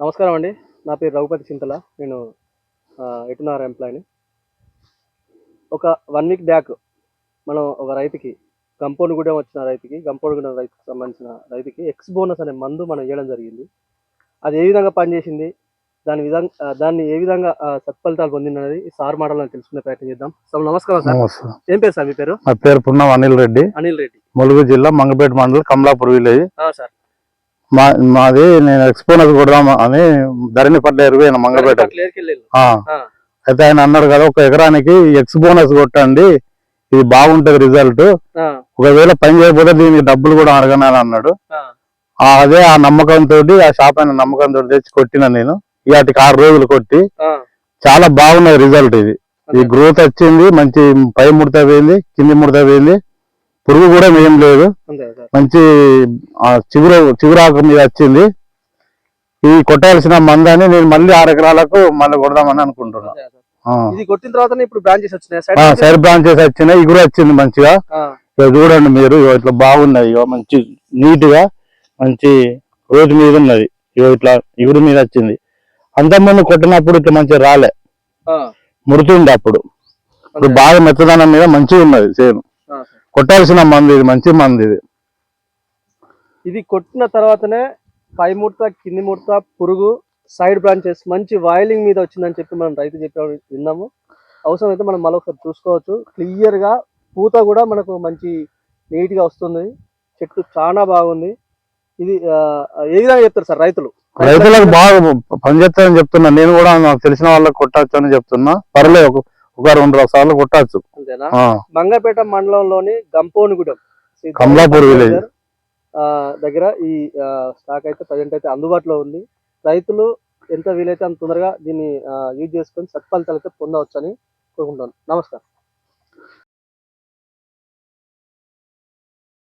నమస్కారం అండి. నా పేరు రఘుపతి చింతల. నేను ఎటునార్ ఎంప్లాయ్‌ని. ఒక 1 వీక్ బ్యాక్ మనం ఒక రైతుకి గంపోనుగూడెం వచ్చిన రైతుకి, గంపోనుగూడెం రైతుకి సంబంధించిన రైతుకి ఎక్స్ బోనస్ అనే మందు మనం ఇయ్యడం జరిగింది. అది ఏ విధంగా పనిచేసింది? దాన్ని ఏ విధంగా సత్ఫలితాలు పొందిందనేది ఈ సార్ మాటల్లో తెలుసుకునే ప్రయత్నం చేద్దాం. సార్ నమస్కారం సార్. నమస్తే. ఏం పేరు సార్ మీ పేరు? నా పేరు పున్నం అనిల్ రెడ్డి. అనిల్ రెడ్డి. ములుగు జిల్లా మంగపేట మండలం కమలాపూర్ విలేజ్. సార్. మాది నేను ఎక్స్పోనస్ కొడదాం అని ధరణి పడ్డ పోయిన మంగపేట. అయితే ఆయన అన్నాడు కదా, ఒక ఎకరానికి ఎక్స్ బోనస్ కొట్టండి, ఇది బాగుంటది రిజల్ట్, ఒకవేళ పని చేయకపోతే దీనికి డబ్బులు కూడా అడగనాలి అన్నాడు. అదే ఆ నమ్మకంతో, ఆ షాప్ అయిన నమ్మకంతో తెచ్చి కొట్టిన నేను. వాటికి 6 రోజులు కొట్టి చాలా బాగున్నది రిజల్ట్. ఈ గ్రోత్ వచ్చింది, మంచి పై ముడత పోయింది, కింది ముడత పోయింది, పురుగు కూడా ఏం లేదు, మంచి చిగురాకు మీద వచ్చింది. ఇది కొట్టాల్సిన మందని నేను మళ్ళీ 6 ఎకరాలకు మళ్ళీ కొడదామని అనుకుంటున్నా. సైడ్ బ్రాంచెస్ వచ్చినాయి, ఇగురు వచ్చింది మంచిగా. చూడండి మీరు, ఇట్లా బాగున్నది, మంచి నీట్ గా మంచి రోజు మీద ఉన్నది. ఇట్లా ఇగురు మీద వచ్చింది. అంతకుముందు కొట్టినప్పుడు ఇట్లా మంచిగా రాలే, ముడుతుండే అప్పుడు. ఇప్పుడు బాగా మెత్తదనం మీద మంచిగా ఉన్నది సేను. కొట్టాల్సిన మంది ఇది, మంచి మంది ఇది. ఇది కొట్టిన తర్వాతనే పై ముడత, కింది ముడత, పురుగు, సైడ్ బ్రాంచెస్ మంచి వాయిలింగ్ మీద వచ్చిందని చెప్పి మనం రైతు చెప్పి విన్నాము. అవసరం అయితే మనం మరొకసారి చూసుకోవచ్చు. క్లియర్ గా పూత కూడా మనకు మంచి నీట్ గా వస్తుంది. చెట్టు చాలా బాగుంది. ఇది ఏ విధంగా చెప్తారు సార్ రైతులకు బాగా పనిచేస్తారని చెప్తున్నా. నేను కూడా నాకు తెలిసిన వాళ్ళకి కొట్టచ్చు అని చెప్తున్నా. పర్లేదు, ఒక 2 సార్లు కొట్టచ్చు. అంతేనా? మంగపేట మండలంలోని గంపోనుగూడెం కమలాపూర్ విలేజ్ దగ్గర ఈ స్టాక్ అయితే ప్రజెంట్ అయితే అందుబాటులో ఉంది. రైతులు ఎంత వీలైతే అంత తొందరగా దీన్ని యూజ్ చేసుకొని సత్ఫలితాలు అయితే పొందవచ్చు అని కోరుకుంటున్నాను. నమస్కారం.